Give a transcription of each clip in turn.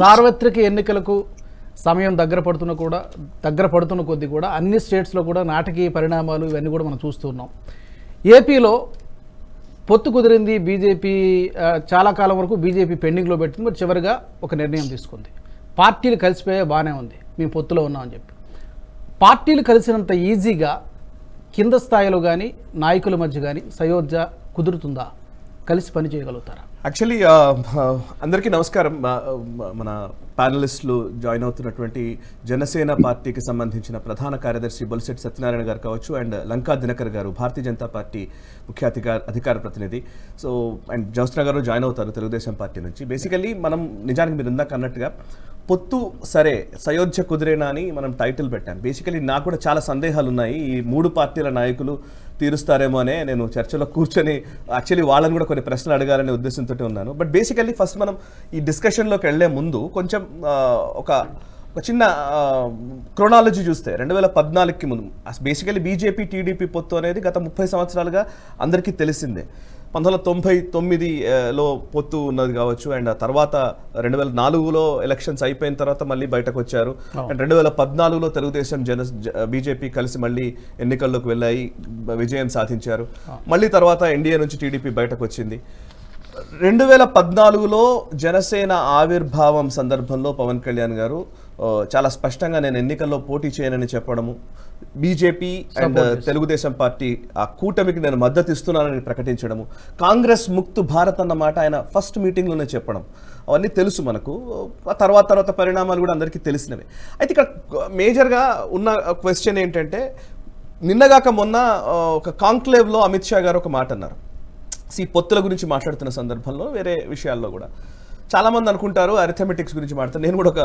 సార్వత్రిక ఎన్నికలకు సమయం దగ్గర పడుతున్న కొద్దీ కూడా అన్ని స్టేట్స్లో కూడా నాటకీయ పరిణామాలు ఇవన్నీ కూడా మనం చూస్తున్నాం. ఏపీలో పొత్తు కుదిరింది, బీజేపీ చాలా కాలం వరకు బీజేపీ పెండింగ్లో పెట్టింది, మరి చివరిగా ఒక నిర్ణయం తీసుకుంది. పార్టీలు కలిసిపోయే బాగానే ఉంది, మేము పొత్తులో ఉన్నామని చెప్పి. పార్టీలు కలిసినంత ఈజీగా కింద స్థాయిలో కానీ నాయకుల మధ్య కానీ సయోధ్య కుదురుతుందా? కలిసి పని చేయగలుగుతారా? యాక్చువల్లీ అందరికీ నమస్కారం. మన ప్యానలిస్టులు జాయిన్ అవుతున్నటువంటి జనసేన పార్టీకి సంబంధించిన ప్రధాన కార్యదర్శి బొలిశెట్టి సత్యనారాయణ గారు కావచ్చు, అండ్ లంకా దినకర్ గారు భారతీయ జనతా పార్టీ ముఖ్య అధికార ప్రతినిధి. సో అండ్ జ్యోత్స్న గారు జాయిన్ అవుతారు తెలుగుదేశం పార్టీ నుంచి. బేసికల్లీ మనం నిజానికి మీరు ఇందాక అన్నట్టుగా పొత్తు సరే సయోధ్య కుదిరేనా అని మనం టైటిల్ పెట్టాను. బేసికలీ నాకు కూడా చాలా సందేహాలు ఉన్నాయి. ఈ మూడు పార్టీల నాయకులు తీరుస్తారేమో అనే నేను చర్చలో కూర్చొని యాక్చువల్లీ వాళ్ళని కూడా కొన్ని ప్రశ్నలు అడగాలనే ఉద్దేశంతో ఉన్నాను. బట్ బేసికల్లీ ఫస్ట్ మనం ఈ డిస్కషన్లోకి వెళ్లే ముందు కొంచెం ఒక చిన్న క్రోనాలజీ చూస్తే 2014కి ముందు బేసికల్లీ బీజేపీ టీడీపీ పొత్తు అనేది గత 30 సంవత్సరాలుగా అందరికీ తెలిసిందే. 1999లో పొత్తు ఉన్నది కావచ్చు, అండ్ ఆ తర్వాత 2004లో ఎలక్షన్స్ అయిపోయిన తర్వాత మళ్ళీ బయటకు వచ్చారు. అండ్ 2014లో తెలుగుదేశం బీజేపీ కలిసి మళ్ళీ ఎన్నికల్లోకి వెళ్ళాయి, విజయం సాధించారు. మళ్ళీ తర్వాత ఎన్డీఏ నుంచి టీడీపీ బయటకు వచ్చింది. 2014లో జనసేన ఆవిర్భావం సందర్భంలో పవన్ కళ్యాణ్ గారు చాలా స్పష్టంగా నేను ఎన్నికల్లో పోటీ చేయనని చెప్పడము, బీజేపీ అండ్ తెలుగుదేశం పార్టీ ఆ కూటమికి నేను మద్దతు ఇస్తున్నానని ప్రకటించడము, కాంగ్రెస్ ముక్తు భారత్ అన్నమాట ఆయన ఫస్ట్ మీటింగ్లోనే చెప్పడం, అవన్నీ తెలుసు మనకు. తర్వాత పరిణామాలు కూడా అందరికీ తెలిసినవి. అయితే ఇక్కడ మేజర్గా ఉన్న క్వశ్చన్ ఏంటంటే, నిన్నగాక మొన్న ఒక కాంక్లేవ్లో అమిత్ షా గారు ఒక మాట అన్నారు. పొత్తుల గురించి మాట్లాడుతున్న సందర్భంలో వేరే విషయాల్లో కూడా చాలామంది అనుకుంటారు అరిథమెటిక్స్ గురించి మాట్లాడతారు. నేను కూడా ఒక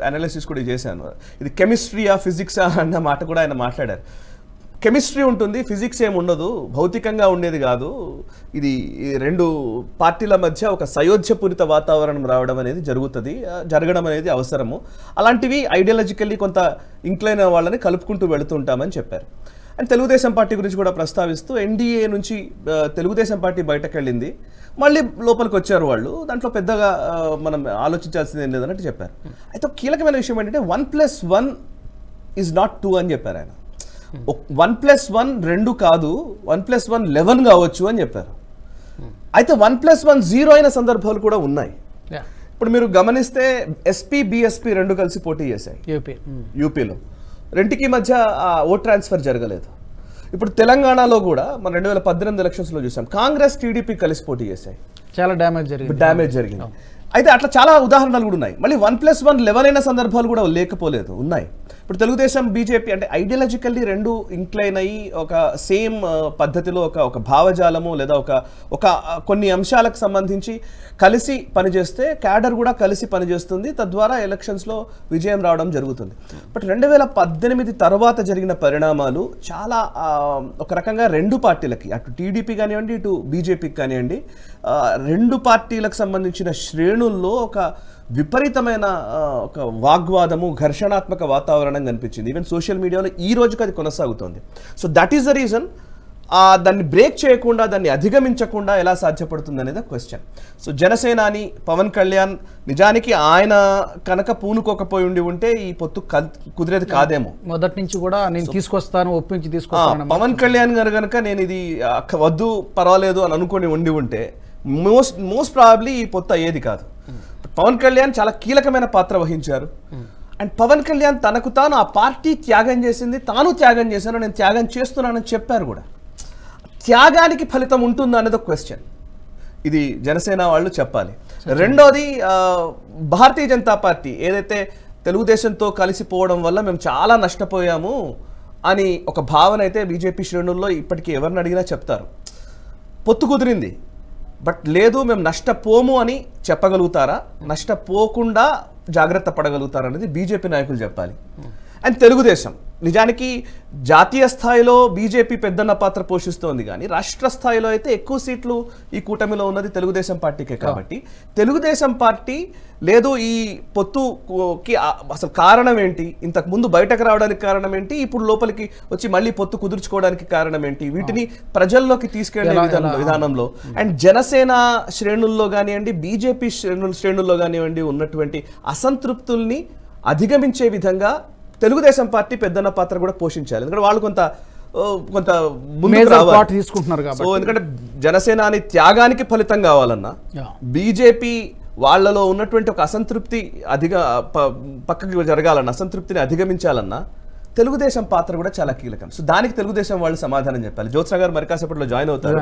అనాలిసిస్ కూడా చేశాను. ఇది కెమిస్ట్రీయా ఫిజిక్సా అన్న మాట కూడా ఆయన మాట్లాడారు. కెమిస్ట్రీ ఉంటుంది, ఫిజిక్స్ ఏమి ఉండదు, భౌతికంగా ఉండేది కాదు. ఇది రెండు పార్టీల మధ్య ఒక సయోధ్యపూరిత వాతావరణం రావడం అనేది జరగడం అనేది అవసరము. అలాంటివి ఐడియాలజికల్లీ కొంత ఇంక్లైన్ వాళ్ళని కలుపుకుంటూ వెళుతుంటామని చెప్పారు. అండ్ తెలుగుదేశం పార్టీ గురించి కూడా ప్రస్తావిస్తూ ఎన్డీఏ నుంచి తెలుగుదేశం పార్టీ బయటకు వెళ్ళింది, మళ్ళీ లోపలికి వచ్చారు వాళ్ళు, దాంట్లో పెద్దగా మనం ఆలోచించాల్సింది ఏం లేదన్నట్టు చెప్పారు. అయితే కీలకమైన విషయం ఏంటంటే 1+1 ఈజ్ నాట్ 2 అని చెప్పారు ఆయన. 1+1 2 కాదు, 1+1 11 కావచ్చు అని చెప్పారు. అయితే 1+1 0 అయిన సందర్భాలు కూడా ఉన్నాయి. ఇప్పుడు మీరు గమనిస్తే ఎస్పీ బీఎస్పీ రెండు కలిసి పోటీ చేశాయి యూపీలో. రెంటికి మధ్య ఓట్ ట్రాన్స్ఫర్ జరగలేదు. ఇప్పుడు తెలంగాణలో కూడా మనం 2018 ఎలక్షన్స్లో చూసాం, కాంగ్రెస్ టీడీపీ కలిసి పోటీ చేశాయి, చాలా డ్యామేజ్ జరిగింది. అయితే అట్లా చాలా ఉదాహరణలు కూడా ఉన్నాయి. మళ్ళీ 1+1 11 అయిన సందర్భాలు కూడా లేకపోలేదు, ఉన్నాయి. ఇప్పుడు తెలుగుదేశం బీజేపీ అంటే ఐడియాలజికల్లీ రెండు ఇంక్లైన్ అయ్యి ఒక సేమ్ పద్ధతిలో ఒక భావజాలము లేదా ఒక కొన్ని అంశాలకు సంబంధించి కలిసి పనిచేస్తే క్యాడర్ కూడా కలిసి పనిచేస్తుంది, తద్వారా ఎలక్షన్స్లో విజయం రావడం జరుగుతుంది. బట్ 2018 తర్వాత జరిగిన పరిణామాలు చాలా ఒక రకంగా రెండు పార్టీలకి, అటు టీడీపీ కానివ్వండి ఇటు బీజేపీకి కానివ్వండి, రెండు పార్టీలకు సంబంధించిన శ్రేణుల్లో ఒక విపరీతమైన ఒక వాగ్వాదము, ఘర్షణాత్మక వాతావరణం కనిపించింది. ఈవెన్ సోషల్ మీడియాలో ఈ రోజుకి అది కొనసాగుతోంది. So that is the reason. దాన్ని బ్రేక్ చేయకుండా, దాన్ని అధిగమించకుండా ఎలా సాధ్యపడుతుంది అనేది క్వశ్చన్. సో జనసేనాని పవన్ కళ్యాణ్ నిజానికి ఆయన కనుక పూనుకోకపోయి ఉంటే ఈ పొత్తు కుదిరేది కాదేమో. మొదటి నుంచి కూడా నేను తీసుకొస్తాను, ఒప్పించి తీసుకొస్తాను. పవన్ కళ్యాణ్ గారు కనుక నేను ఇది వద్దు పర్వాలేదు అని అనుకుని ఉంటే మోస్ట్ ప్రాబబ్లీ ఈ పొత్తు అయ్యేది కాదు. పవన్ కళ్యాణ్ చాలా కీలకమైన పాత్ర వహించారు. అండ్ పవన్ కళ్యాణ్ తనకు తాను ఆ పార్టీ త్యాగం చేసింది, తాను త్యాగం చేశాను, నేను త్యాగం చేస్తున్నానని చెప్పారు కూడా. త్యాగానికి ఫలితం ఉంటుందా అనేది ఒక క్వశ్చన్. ఇది జనసేన వాళ్ళు చెప్పాలి. రెండోది, భారతీయ జనతా పార్టీ ఏదైతే తెలుగుదేశంతో కలిసిపోవడం వల్ల మేము చాలా నష్టపోయాము అని ఒక భావన అయితే బీజేపీ శ్రేణుల్లో ఇప్పటికీ ఎవరిని అడిగినా చెప్తారు. పొత్తు కుదిరింది, బట్ లేదు మేము నష్టపోము అని చెప్పగలుగుతారా, నష్టపోకుండా జాగ్రత్త పడగలుగుతారా అనేది బీజేపీ నాయకులు చెప్పాలి. అండ్ తెలుగుదేశం నిజానికి జాతీయ స్థాయిలో బీజేపీ పెద్దన్న పాత్ర పోషిస్తోంది, కానీ రాష్ట్ర స్థాయిలో అయితే ఎక్కువ సీట్లు ఈ కూటమిలో ఉన్నది తెలుగుదేశం పార్టీకే. కాబట్టి తెలుగుదేశం పార్టీ లేదు ఈ పొత్తుకి అసలు కారణం ఏంటి, ఇంతకు ముందు బయటకు రావడానికి కారణం ఏంటి, ఇప్పుడు లోపలికి వచ్చి మళ్ళీ పొత్తు కుదుర్చుకోవడానికి కారణం ఏంటి, వీటిని ప్రజల్లోకి తీసుకెళ్లే విధానంలో అండ్ జనసేన శ్రేణుల్లో కానివ్వండి, బీజేపీ శ్రేణుల్లో కానివ్వండి ఉన్నటువంటి అసంతృప్తుల్ని అధిగమించే విధంగా తెలుగుదేశం పార్టీ పెద్దన్న పాత్ర కూడా పోషించాలి. ఎందుకంటే వాళ్ళు కొంత ముందుకు రావాలి తీసుకుంటున్నారు కాబట్టి. సో ఎందుకంటే జనసేనాని త్యాగానికి ఫలితం కావాలన్నా, బీజేపీ వాళ్ళలో ఉన్నటువంటి ఒక అసంతృప్తి పక్కకి జరగాలన్నా, అసంతృప్తిని అధిగమించాలన్నా తెలుగుదేశం పాత్ర కూడా చాలా కీలకం. సో దానికి తెలుగుదేశం వాళ్ళు సమాధానం చెప్పాలి. జ్యోత్స్న గారు మరి కాసేపట్లో జాయిన్ అవుతారు.